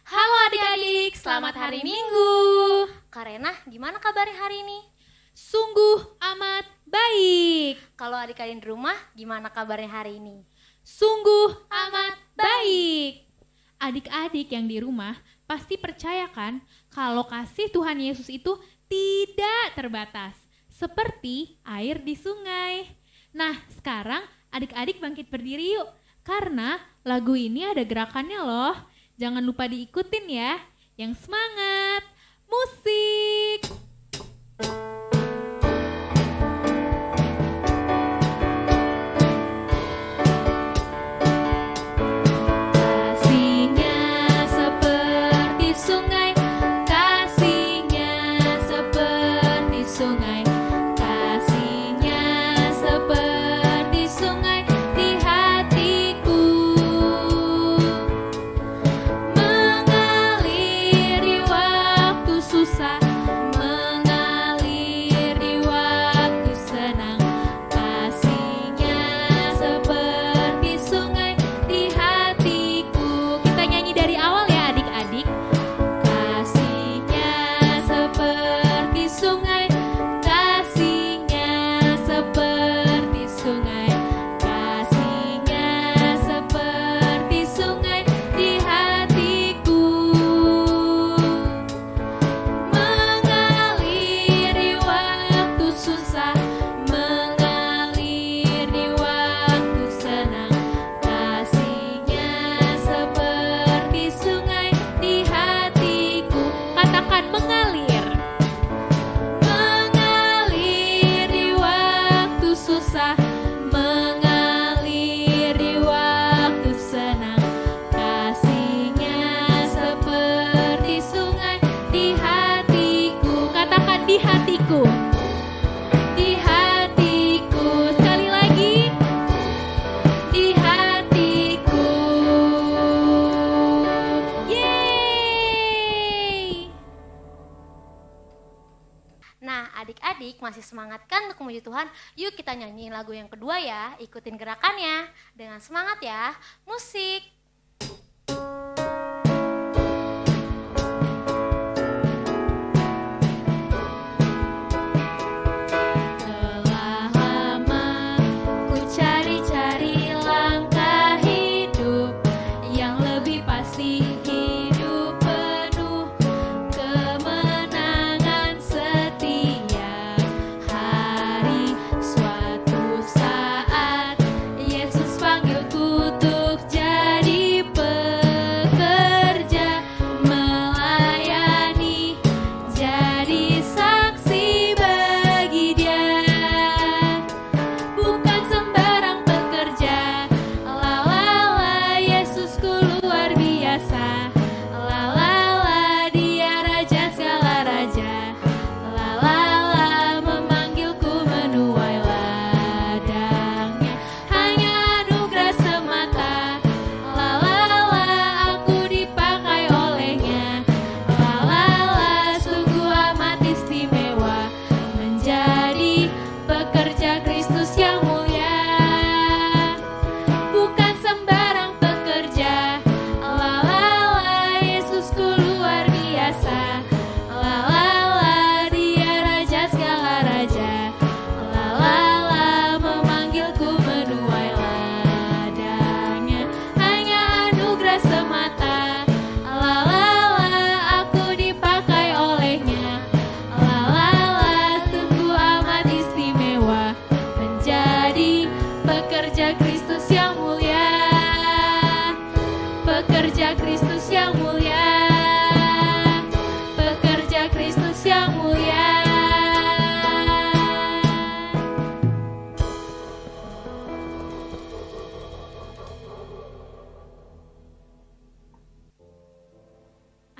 Halo adik-adik, selamat hari Minggu. Kak Rena, gimana kabarnya hari ini? Sungguh amat baik. Kalau adik-adik di rumah, gimana kabarnya hari ini? Sungguh amat baik. Adik-adik yang di rumah pasti percayakan kalau kasih Tuhan Yesus itu tidak terbatas, seperti air di sungai. Nah, sekarang adik-adik bangkit berdiri yuk, karena lagu ini ada gerakannya loh. Jangan lupa diikutin ya. Yang semangat, musik! Adik-adik masih semangat kan untuk memuji Tuhan? Yuk kita nyanyiin lagu yang kedua ya. Ikutin gerakannya dengan semangat ya. Musik.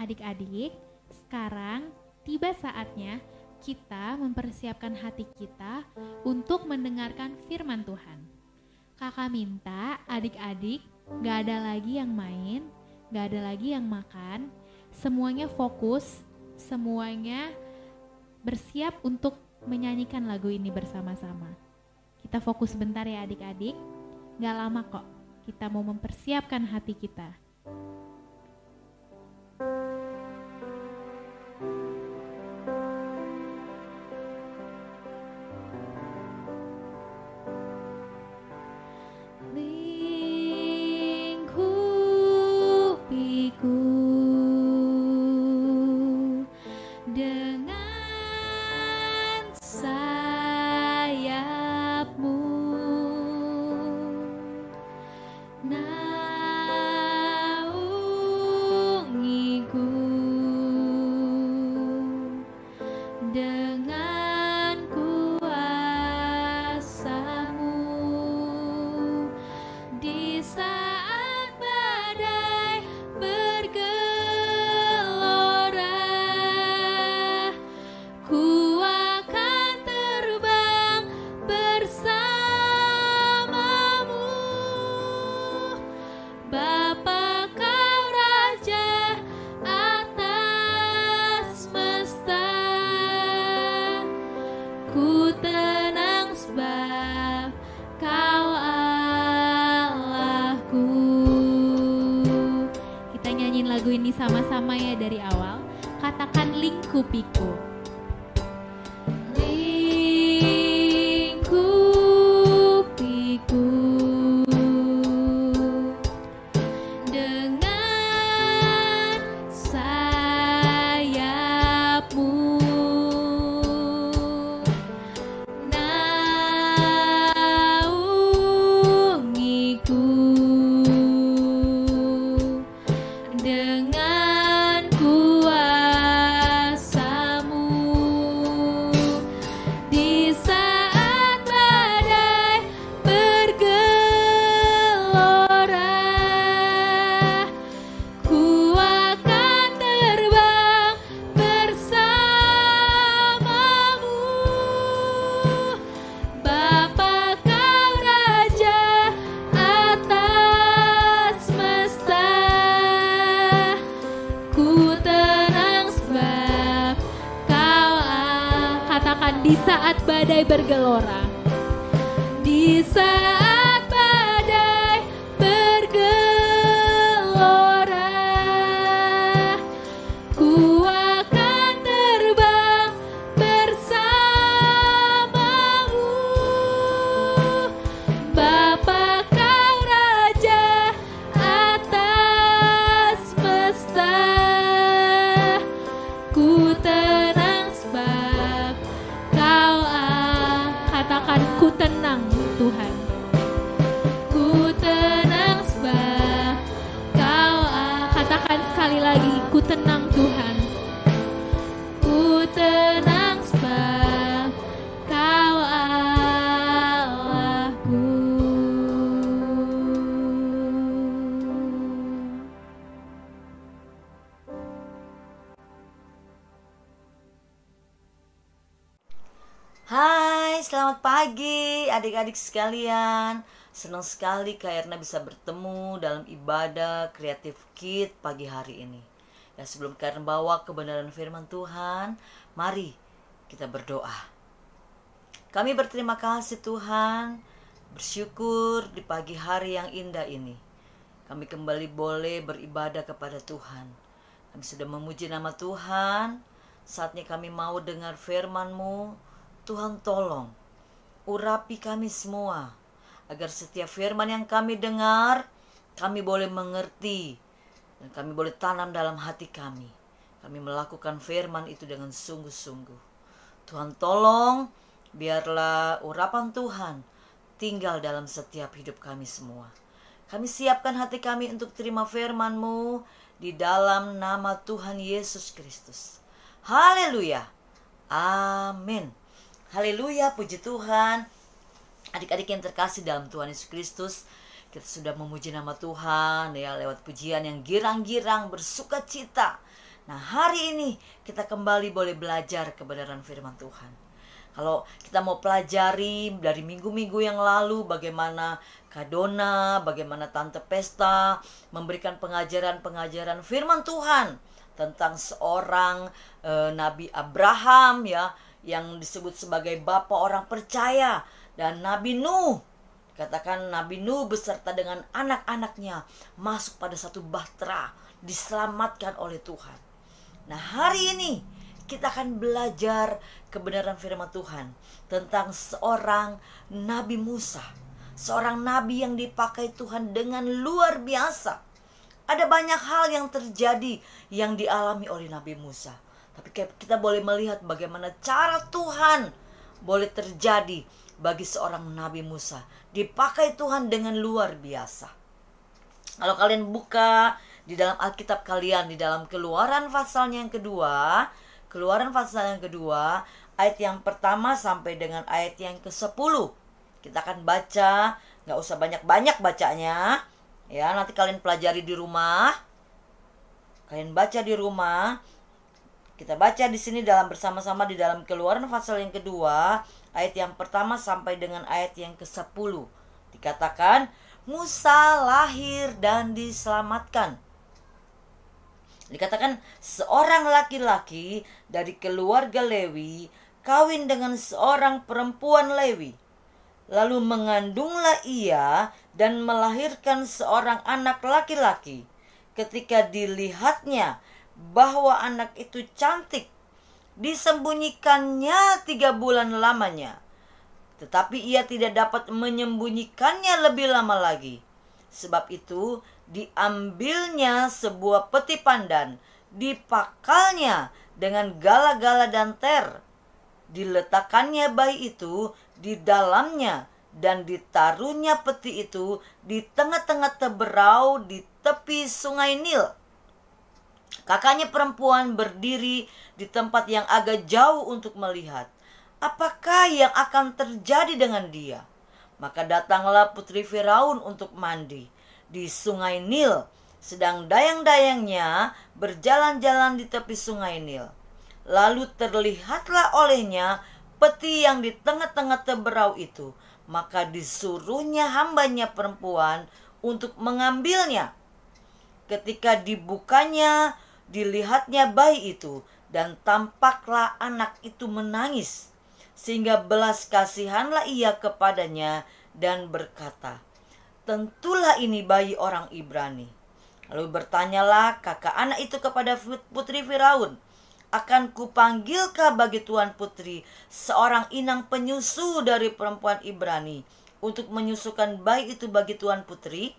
Adik-adik, sekarang tiba saatnya kita mempersiapkan hati kita untuk mendengarkan firman Tuhan. Kakak minta adik-adik gak ada lagi yang main, gak ada lagi yang makan, semuanya fokus, semuanya bersiap untuk menyanyikan lagu ini bersama-sama. Kita fokus sebentar ya adik-adik, gak lama kok, kita mau mempersiapkan hati kita. sebab Kau Allahku. Kita nyanyiin lagu ini sama-sama ya dari awal. Katakan lingkupiku. Lingkupiku dengan sayapmu, naungiku dengan kuasa-Mu di saat badai bergelora. Ku akan terbang bersama-Mu, Bapa Kau Raja atas semesta. Ku tenang sebab Kau katakan di saat badai bergelora. Di saat badai bergelora, ku akan terbang bersama-Mu, Bapa Kau Raja atas semesta. Ku tenang sebab Kau katakan ku tenang Tuhan. Ku tenang sebab Kau katakan sekali lagi ku tenang Tuhan. Ku tenang sebab Kau Allahku. Hai, selamat pagi adik-adik sekalian. Senang sekali Kak Erna bisa bertemu dalam ibadah Creative Kid pagi hari ini. Dan sebelum Kak Erna bawa kebenaran firman Tuhan, mari kita berdoa. Kami berterima kasih Tuhan, bersyukur di pagi hari yang indah ini. Kami kembali boleh beribadah kepada Tuhan. Kami sudah memuji nama Tuhan. Saatnya kami mau dengar firman-Mu. Tuhan tolong urapi kami semua, agar setiap firman yang kami dengar, kami boleh mengerti, dan kami boleh tanam dalam hati kami. Kami melakukan firman itu dengan sungguh-sungguh. Tuhan tolong, biarlah urapan Tuhan tinggal dalam setiap hidup kami semua. Kami siapkan hati kami untuk terima firman-Mu di dalam nama Tuhan Yesus Kristus. Haleluya. Amin. Haleluya, puji Tuhan. Adik-adik yang terkasih dalam Tuhan Yesus Kristus, kita sudah memuji nama Tuhan ya lewat pujian yang girang-girang, bersukacita. Nah, hari ini kita kembali boleh belajar kebenaran firman Tuhan. Kalau kita mau pelajari dari minggu-minggu yang lalu bagaimana Kak Dona, bagaimana Tante Pesta memberikan pengajaran-pengajaran firman Tuhan tentang seorang Nabi Abraham ya, yang disebut sebagai bapa orang percaya, dan Nabi Nuh. Katakan Nabi Nuh beserta dengan anak-anaknya masuk pada satu bahtera, diselamatkan oleh Tuhan. Nah, hari ini kita akan belajar kebenaran firman Tuhan tentang seorang Nabi Musa, seorang nabi yang dipakai Tuhan dengan luar biasa. Ada banyak hal yang terjadi yang dialami oleh Nabi Musa, tapi kita boleh melihat bagaimana cara Tuhan boleh terjadi bagi seorang Nabi Musa. Dipakai Tuhan dengan luar biasa. Kalau kalian buka di dalam Alkitab kalian, di dalam Keluaran pasalnya yang kedua, Keluaran pasal yang kedua, ayat yang pertama sampai dengan ayat yang ke-10. Kita akan baca, gak usah banyak-banyak bacanya. Ya, nanti kalian pelajari di rumah. Kalian baca di rumah. Kita baca di sini dalam bersama-sama di dalam Keluaran pasal yang kedua, ayat yang pertama sampai dengan ayat yang ke-10. Dikatakan, Musa lahir dan diselamatkan. Dikatakan, seorang laki-laki dari keluarga Lewi kawin dengan seorang perempuan Lewi. Lalu mengandunglah ia dan melahirkan seorang anak laki-laki. Ketika dilihatnya bahwa anak itu cantik, disembunyikannya 3 bulan lamanya. Tetapi ia tidak dapat menyembunyikannya lebih lama lagi. Sebab itu diambilnya sebuah peti pandan, dipakalnya dengan gala-gala dan ter. Diletakkannya bayi itu di dalamnya dan ditaruhnya peti itu di tengah-tengah teberau di tepi sungai Nil. Kakaknya perempuan berdiri di tempat yang agak jauh untuk melihat apakah yang akan terjadi dengan dia. Maka datanglah putri Firaun untuk mandi di sungai Nil, sedang dayang-dayangnya berjalan-jalan di tepi sungai Nil. Lalu terlihatlah olehnya peti yang di tengah-tengah teberau itu. Maka disuruhnya hambanya perempuan untuk mengambilnya. Ketika dibukanya, dilihatnya bayi itu, dan tampaklah anak itu menangis. Sehingga belas kasihanlah ia kepadanya dan berkata, tentulah ini bayi orang Ibrani. Lalu bertanyalah kakak anak itu kepada putri Firaun, akan kupanggilkah bagi tuan putri seorang inang penyusu dari perempuan Ibrani untuk menyusukan bayi itu bagi tuan putri?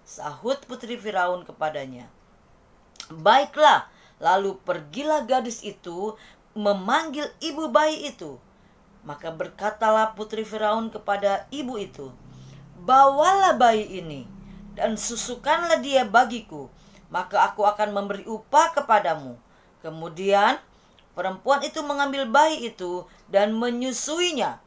Sahut putri Firaun kepadanya, baiklah. Lalu pergilah gadis itu memanggil ibu bayi itu. Maka berkatalah putri Firaun kepada ibu itu, bawalah bayi ini dan susukanlah dia bagiku, maka aku akan memberi upah kepadamu. Kemudian perempuan itu mengambil bayi itu dan menyusuinya.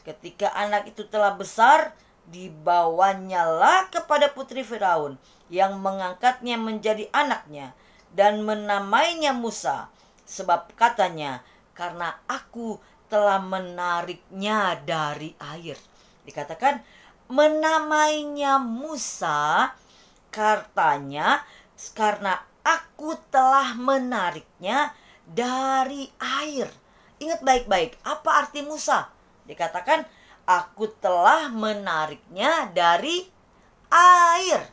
Ketika anak itu telah besar, dibawanyalah kepada putri Firaun yang mengangkatnya menjadi anaknya dan menamainya Musa. Sebab katanya, karena aku telah menariknya dari air. Dikatakan menamainya Musa, katanya karena aku telah menariknya dari air. Ingat baik-baik, apa arti Musa? Dikatakan, aku telah menariknya dari air.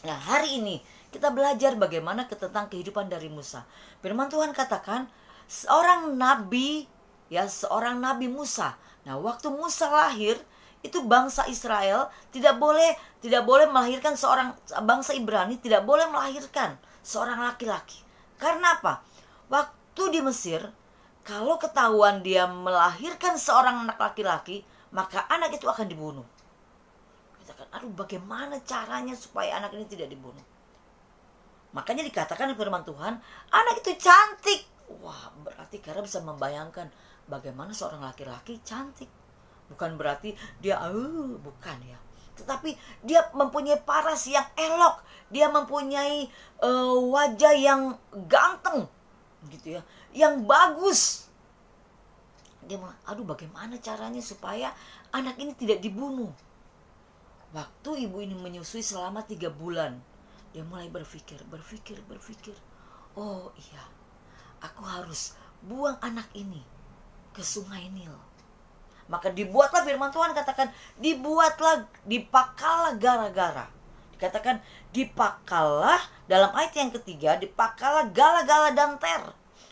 Nah, hari ini kita belajar bagaimana tentang kehidupan dari Musa. Firman Tuhan katakan, seorang nabi Musa. Nah, waktu Musa lahir, itu bangsa Israel tidak boleh melahirkan seorang bangsa Ibrani tidak boleh melahirkan seorang laki-laki. Karena apa? Waktu di Mesir, kalau ketahuan dia melahirkan seorang anak laki-laki, maka anak itu akan dibunuh. Katakan, aduh bagaimana caranya supaya anak ini tidak dibunuh? Makanya dikatakan di firman Tuhan, anak itu cantik. Wah, berarti karena bisa membayangkan bagaimana seorang laki-laki cantik. Bukan berarti dia bukan ya. Tetapi dia mempunyai paras yang elok, dia mempunyai wajah yang ganteng gitu ya, yang bagus. Dia bilang, aduh bagaimana caranya supaya anak ini tidak dibunuh. Waktu ibu ini menyusui selama 3 bulan, dia mulai berpikir. Oh iya, aku harus buang anak ini ke sungai Nil. Maka dibuatlah, firman Tuhan katakan, dipakallah gara-gara. Dikatakan dipakallah, dalam ayat yang ketiga, dipakallah gala-gala dan ter.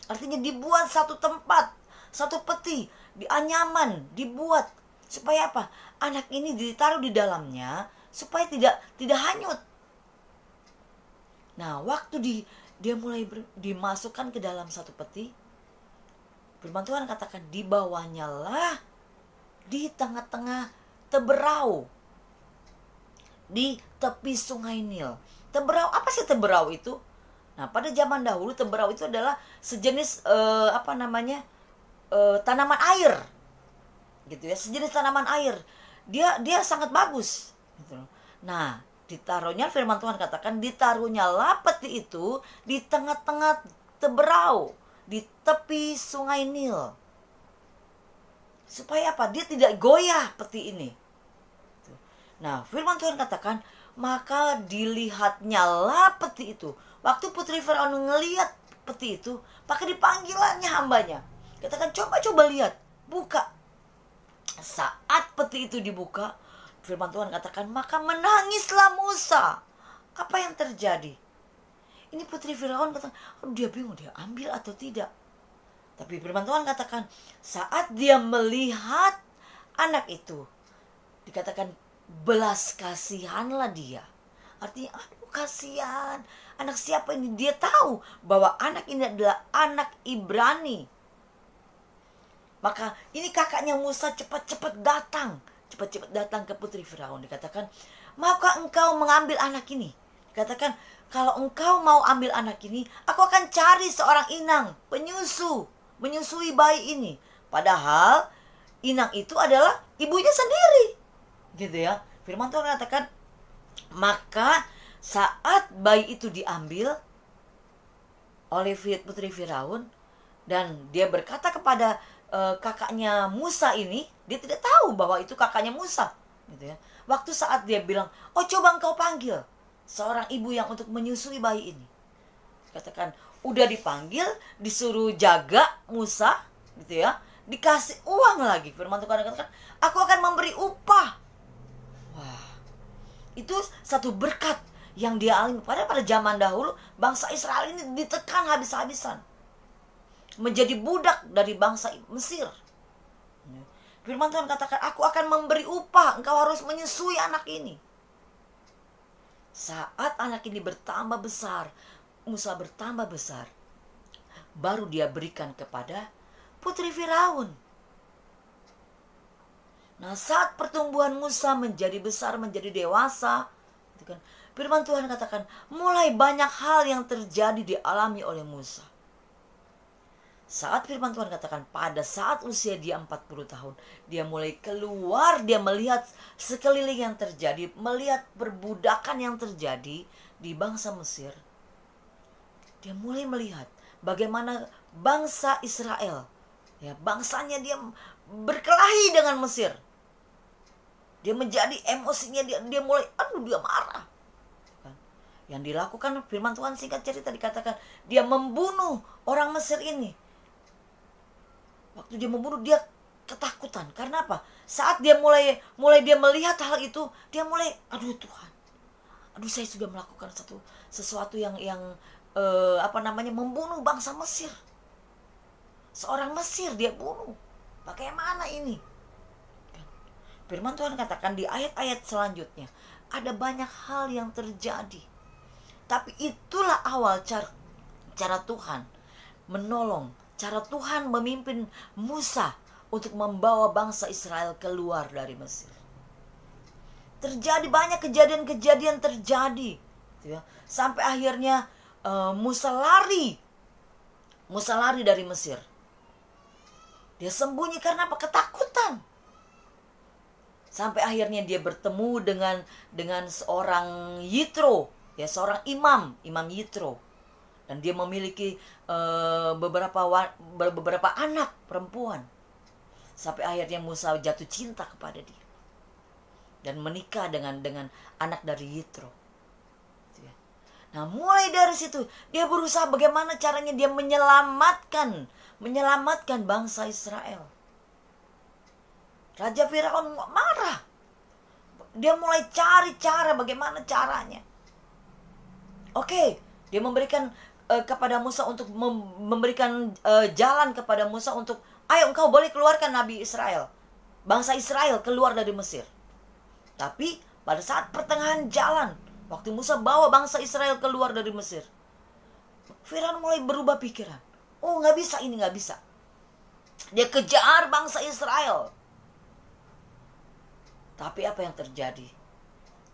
Artinya dibuat satu tempat, satu peti, di anyaman, dibuat. Supaya apa? Anak ini ditaruh di dalamnya, supaya tidak hanyut. Nah, waktu dia mulai dimasukkan ke dalam satu peti, firman Tuhan katakan, dibawanya lah di tengah-tengah teberau, di tepi sungai Nil. Teberau, apa sih teberau itu? Nah, pada zaman dahulu teberau itu adalah sejenis tanaman air, gitu ya, sejenis tanaman air. Dia sangat bagus, gitu. Nah, ditaruhnya, firman Tuhan katakan, ditaruhnya lah peti itu di tengah-tengah teberau, di tepi sungai Nil. Supaya apa? Dia tidak goyah peti ini. Nah, firman Tuhan katakan, maka dilihatnya lah peti itu. Waktu putri Firaun ngelihat peti itu, maka dipanggilannya hambanya. Katakan, coba lihat, buka. Saat peti itu dibuka, firman Tuhan katakan, maka menangislah Musa. Apa yang terjadi? Ini putri Firaun kata, dia bingung, dia ambil atau tidak. Tapi firman Tuhan katakan, saat dia melihat anak itu, dikatakan belas kasihanlah dia. Artinya, aduh kasihan, anak siapa ini? Dia tahu bahwa anak ini adalah anak Ibrani. Maka ini kakaknya Musa cepat-cepat datang ke putri Firaun. Dikatakan, maukah engkau mengambil anak ini? Dikatakan, kalau engkau mau ambil anak ini, aku akan cari seorang inang menyusui bayi ini. Padahal inang itu adalah ibunya sendiri. Gitu ya. Firman Tuhan katakan, maka saat bayi itu diambil oleh putri Firaun, dan dia berkata kepada kakaknya Musa ini, dia tidak tahu bahwa itu kakaknya Musa, gitu ya. Waktu saat dia bilang, oh coba engkau panggil seorang ibu yang untuk menyusui bayi ini. Katakan, udah dipanggil, disuruh jaga Musa, gitu ya. Dikasih uang lagi. Firman Tuhan katakan, aku akan memberi upah. Wah, itu satu berkat yang dia alami. Pada zaman dahulu, bangsa Israel ini ditekan habis-habisan, menjadi budak dari bangsa Mesir. Firman Tuhan katakan, aku akan memberi upah, engkau harus menyusui anak ini. Saat anak ini bertambah besar, Musa bertambah besar, baru dia berikan kepada putri Firaun. Nah, saat pertumbuhan Musa menjadi besar, menjadi dewasa, firman Tuhan katakan, mulai banyak hal yang terjadi dialami oleh Musa. Saat firman Tuhan katakan, pada saat usia dia 40 tahun, dia mulai keluar, dia melihat sekeliling yang terjadi, melihat perbudakan yang terjadi di bangsa Mesir. Dia mulai melihat bagaimana bangsa Israel, ya, bangsanya dia berkelahi dengan Mesir. Dia menjadi emosinya, dia mulai, dia marah. Yang dilakukan firman Tuhan, singkat cerita dikatakan, dia membunuh orang Mesir ini. Waktu dia membunuh, dia ketakutan. Karena apa? Saat dia mulai dia melihat hal itu, dia mulai, aduh Tuhan, saya sudah melakukan sesuatu yang membunuh bangsa Mesir. Seorang Mesir dia bunuh. Bagaimana ini? Firman Tuhan katakan di ayat-ayat selanjutnya, ada banyak hal yang terjadi. Tapi itulah awal cara Tuhan menolong, cara Tuhan memimpin Musa untuk membawa bangsa Israel keluar dari Mesir. Terjadi banyak kejadian-kejadian terjadi, ya. Sampai akhirnya Musa lari dari Mesir. Dia sembunyi karena apa? Ketakutan. Sampai akhirnya dia bertemu dengan seorang Yitro, ya, seorang imam Yitro. Dan dia memiliki beberapa anak perempuan. Sampai akhirnya Musa jatuh cinta kepada dia dan menikah dengan anak dari Yitro. Nah, mulai dari situ dia berusaha bagaimana caranya dia menyelamatkan bangsa Israel. Raja Firaun marah. Dia mulai cari cara bagaimana caranya. Oke, dia memberikan kepada Musa untuk memberikan jalan kepada Musa untuk, ayo engkau boleh keluarkan Nabi Israel, bangsa Israel keluar dari Mesir. Tapi pada saat pertengahan jalan, waktu Musa bawa bangsa Israel keluar dari Mesir, Firaun mulai berubah pikiran. Oh, nggak bisa, ini nggak bisa. Dia kejar bangsa Israel. Tapi apa yang terjadi?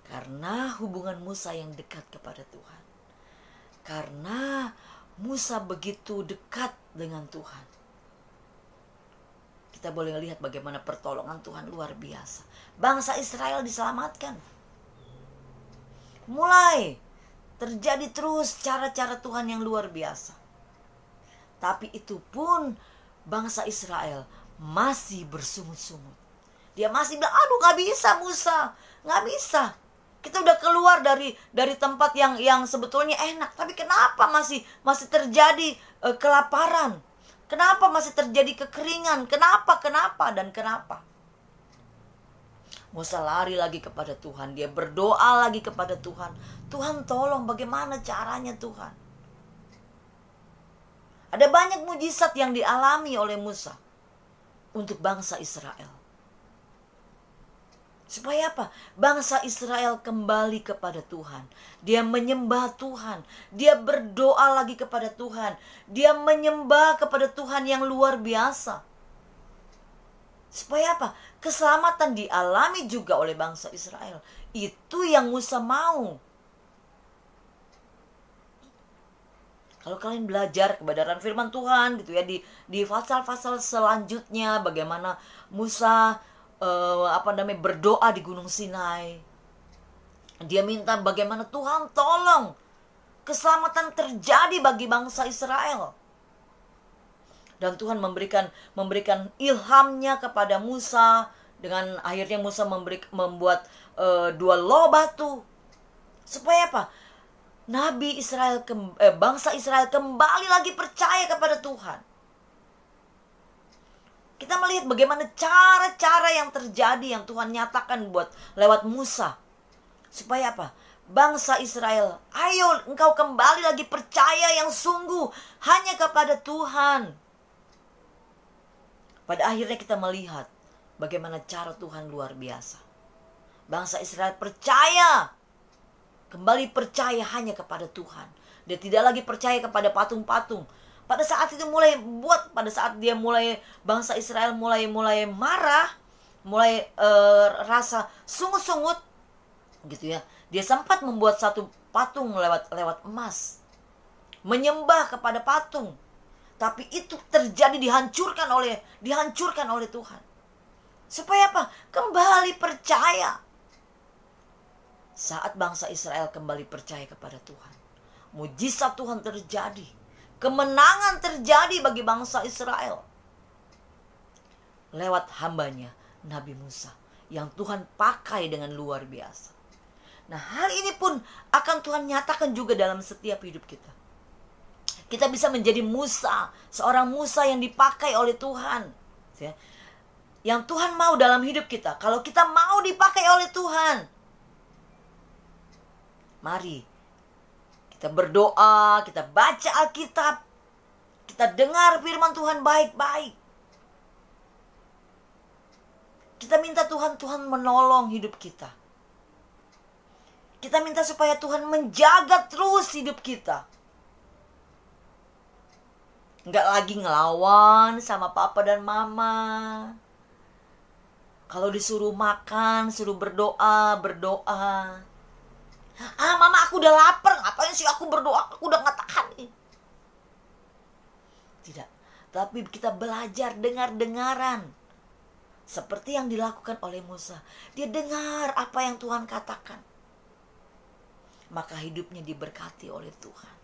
Karena hubungan Musa yang dekat kepada Tuhan. Karena Musa begitu dekat dengan Tuhan, kita boleh lihat bagaimana pertolongan Tuhan luar biasa. Bangsa Israel diselamatkan. Mulai terjadi terus cara-cara Tuhan yang luar biasa. Tapi itu pun bangsa Israel masih bersungut-sungut. Dia masih bilang, aduh gak bisa Musa, gak bisa. Kita udah keluar dari tempat yang sebetulnya enak. Tapi kenapa masih terjadi kelaparan? Kenapa masih terjadi kekeringan? Kenapa? Musa lari lagi kepada Tuhan. Dia berdoa lagi kepada Tuhan. Tuhan tolong, bagaimana caranya Tuhan? Ada banyak mujizat yang dialami oleh Musa untuk bangsa Israel. Supaya apa? Bangsa Israel kembali kepada Tuhan. Dia menyembah Tuhan. Dia berdoa lagi kepada Tuhan. Dia menyembah kepada Tuhan yang luar biasa. Supaya apa? Keselamatan dialami juga oleh bangsa Israel. Itu yang Musa mau. Kalau kalian belajar kebenaran firman Tuhan gitu ya, di pasal-pasal selanjutnya bagaimana Musa berdoa di Gunung Sinai. Dia minta bagaimana Tuhan tolong keselamatan terjadi bagi bangsa Israel. Dan Tuhan memberikan ilhamnya kepada Musa. Dengan akhirnya Musa membuat 2 loh batu. Supaya apa? Bangsa Israel kembali lagi percaya kepada Tuhan. Kita melihat bagaimana cara-cara yang terjadi yang Tuhan nyatakan lewat Musa. Supaya apa? Bangsa Israel, ayo engkau kembali lagi percaya yang sungguh hanya kepada Tuhan. Pada akhirnya kita melihat bagaimana cara Tuhan luar biasa. Bangsa Israel kembali percaya hanya kepada Tuhan. Dia tidak lagi percaya kepada patung-patung. Pada saat itu bangsa Israel mulai marah, mulai rasa sungut-sungut gitu ya. Dia sempat membuat satu patung lewat emas. Menyembah kepada patung. Tapi itu terjadi dihancurkan oleh Tuhan. Supaya apa? Kembali percaya. Saat bangsa Israel kembali percaya kepada Tuhan, mujizat Tuhan terjadi. Kemenangan terjadi bagi bangsa Israel. Lewat hambanya, Nabi Musa. Yang Tuhan pakai dengan luar biasa. Nah, hal ini pun akan Tuhan nyatakan juga dalam setiap hidup kita. Kita bisa menjadi Musa. Seorang Musa yang dipakai oleh Tuhan. Yang Tuhan mau dalam hidup kita. Kalau kita mau dipakai oleh Tuhan, mari kita berdoa, kita baca Alkitab, kita dengar firman Tuhan baik-baik. Kita minta Tuhan menolong hidup kita. Kita minta supaya Tuhan menjaga terus hidup kita. Enggak lagi ngelawan sama papa dan mama. Kalau disuruh makan, suruh berdoa. Mama aku udah lapar, ngapain sih aku berdoa? Aku udah gak tahan nih. Tidak, tapi kita belajar dengar-dengaran. Seperti yang dilakukan oleh Musa. Dia dengar apa yang Tuhan katakan. Maka hidupnya diberkati oleh Tuhan.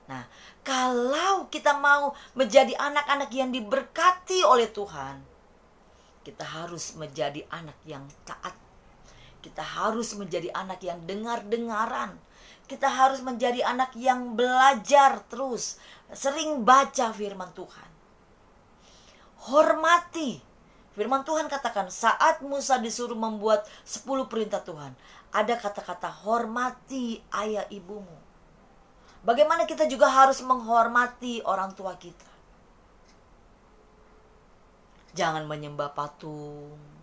Nah, kalau kita mau menjadi anak-anak yang diberkati oleh Tuhan, kita harus menjadi anak yang taat. Kita harus menjadi anak yang dengar-dengaran. Kita harus menjadi anak yang belajar terus. Sering baca firman Tuhan. Hormati. Firman Tuhan katakan saat Musa disuruh membuat 10 perintah Tuhan. Ada kata-kata hormati ayah ibumu. Bagaimana kita juga harus menghormati orang tua kita. Jangan menyembah patung.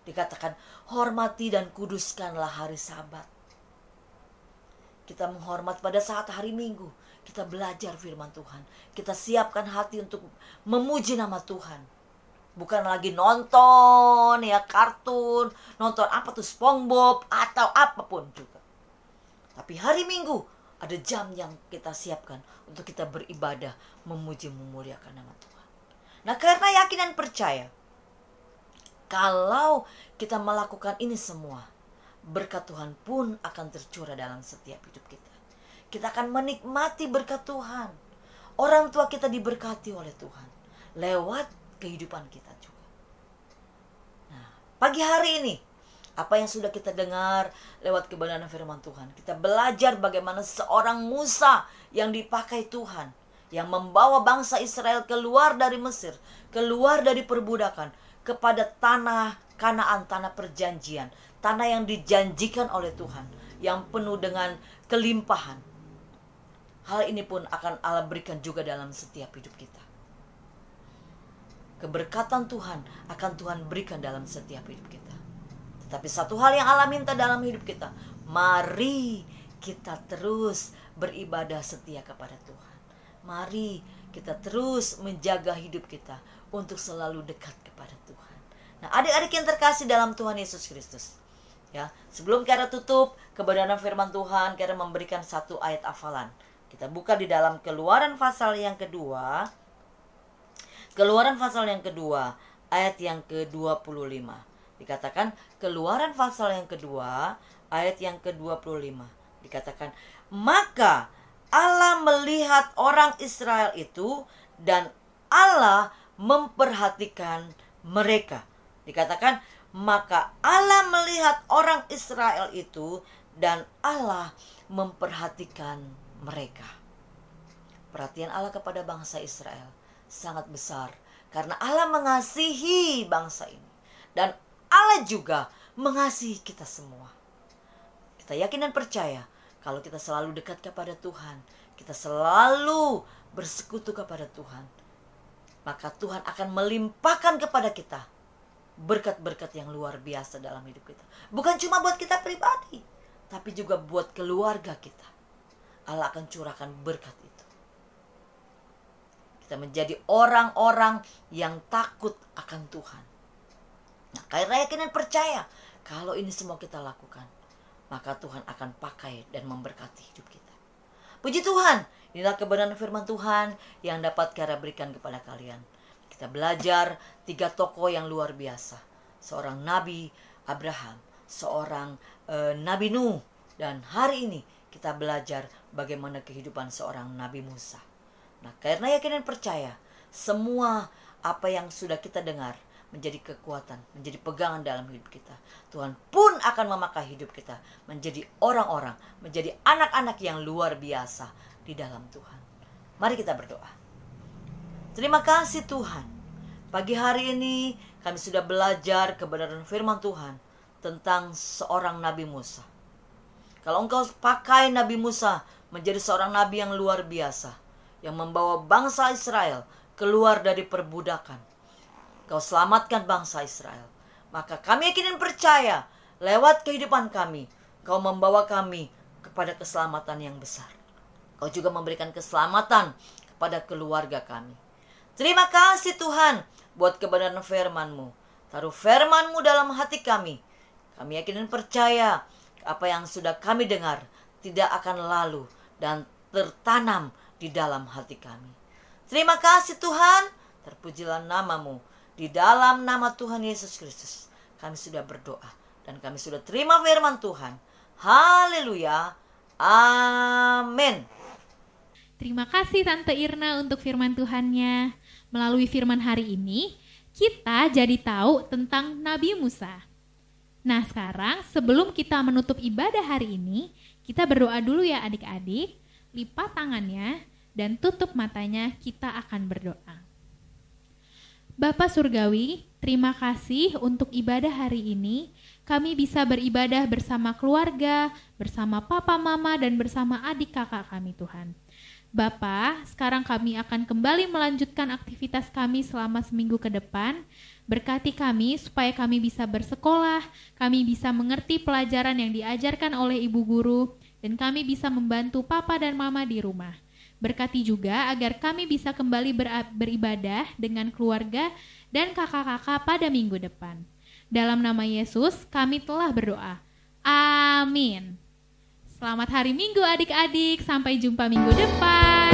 Dikatakan hormati dan kuduskanlah hari Sabat. Kita menghormat pada saat hari Minggu. Kita belajar firman Tuhan. Kita siapkan hati untuk memuji nama Tuhan. Bukan lagi nonton ya kartun, nonton apa tuh SpongeBob atau apapun juga. Tapi hari Minggu ada jam yang kita siapkan untuk kita beribadah, memuji memuliakan nama Tuhan. Nah, karena yakin dan percaya, kalau kita melakukan ini semua, berkat Tuhan pun akan tercurah dalam setiap hidup kita. Kita akan menikmati berkat Tuhan. Orang tua kita diberkati oleh Tuhan lewat kehidupan kita juga. Nah, pagi hari ini, apa yang sudah kita dengar lewat kebenaran firman Tuhan, kita belajar bagaimana seorang Musa yang dipakai Tuhan, yang membawa bangsa Israel keluar dari Mesir, keluar dari perbudakan, kepada tanah Kanaan, tanah perjanjian, tanah yang dijanjikan oleh Tuhan, yang penuh dengan kelimpahan. Hal ini pun akan Allah berikan juga dalam setiap hidup kita. Keberkatan Tuhan akan Tuhan berikan dalam setiap hidup kita. Tetapi satu hal yang Allah minta dalam hidup kita, mari kita terus beribadah setia kepada Tuhan. Mari kita terus menjaga hidup kita untuk selalu dekat kepada Tuhan. Nah, adik-adik yang terkasih dalam Tuhan Yesus Kristus, ya, sebelum Kara tutup kebenaran firman Tuhan, Kara memberikan satu ayat hafalan. Kita buka di dalam Keluaran pasal yang kedua. Keluaran pasal yang kedua, ayat yang ke-25. Dikatakan Keluaran pasal yang kedua, ayat yang ke-25. Dikatakan, maka Allah melihat orang Israel itu dan Allah memperhatikan mereka. Dikatakan, maka Allah melihat orang Israel itu dan Allah memperhatikan mereka. Perhatian Allah kepada bangsa Israel sangat besar karena Allah mengasihi bangsa ini. Dan Allah juga mengasihi kita semua. Kita yakin dan percaya kalau kita selalu dekat kepada Tuhan, kita selalu bersekutu kepada Tuhan, maka Tuhan akan melimpahkan kepada kita berkat-berkat yang luar biasa dalam hidup kita. Bukan cuma buat kita pribadi, tapi juga buat keluarga kita. Allah akan curahkan berkat itu. Kita menjadi orang-orang yang takut akan Tuhan. Nah, karena yakin dan percaya kalau ini semua kita lakukan, maka Tuhan akan pakai dan memberkati hidup kita. Puji Tuhan, inilah kebenaran firman Tuhan yang dapat Kara berikan kepada kalian. Kita belajar 3 tokoh yang luar biasa. Seorang Nabi Abraham, seorang Nabi Nuh, dan hari ini kita belajar bagaimana kehidupan seorang Nabi Musa. Nah, karena yakin dan percaya, semua apa yang sudah kita dengar menjadi kekuatan, menjadi pegangan dalam hidup kita. Tuhan pun akan memakai hidup kita menjadi orang-orang, menjadi anak-anak yang luar biasa di dalam Tuhan. Mari kita berdoa. Terima kasih Tuhan. Pagi hari ini kami sudah belajar kebenaran firman Tuhan tentang seorang Nabi Musa. Kalau Engkau pakai Nabi Musa menjadi seorang nabi yang luar biasa, yang membawa bangsa Israel keluar dari perbudakan, Kau selamatkan bangsa Israel, maka kami yakin dan percaya lewat kehidupan kami, Kau membawa kami kepada keselamatan yang besar. Kau juga memberikan keselamatan kepada keluarga kami. Terima kasih Tuhan buat kebenaran firman-Mu. Taruh firman-Mu dalam hati kami. Kami yakin dan percaya apa yang sudah kami dengar tidak akan lalu dan tertanam di dalam hati kami. Terima kasih Tuhan, terpujilah nama-Mu. Di dalam nama Tuhan Yesus Kristus kami sudah berdoa dan kami sudah terima firman Tuhan. Haleluya. Amin. Terima kasih Tante Irna untuk firman Tuhannya. Melalui firman hari ini, kita jadi tahu tentang Nabi Musa. Nah sekarang sebelum kita menutup ibadah hari ini, kita berdoa dulu ya adik-adik. Lipat tangannya dan tutup matanya, kita akan berdoa. Bapa Surgawi, terima kasih untuk ibadah hari ini. Kami bisa beribadah bersama keluarga, bersama papa, mama, dan bersama adik kakak kami Tuhan. Bapa, sekarang kami akan kembali melanjutkan aktivitas kami selama seminggu ke depan. Berkati kami supaya kami bisa bersekolah, kami bisa mengerti pelajaran yang diajarkan oleh ibu guru, dan kami bisa membantu papa dan mama di rumah. Berkati juga agar kami bisa kembali beribadah dengan keluarga dan kakak-kakak pada minggu depan. Dalam nama Yesus kami telah berdoa. Amin. Selamat hari Minggu adik-adik, sampai jumpa minggu depan.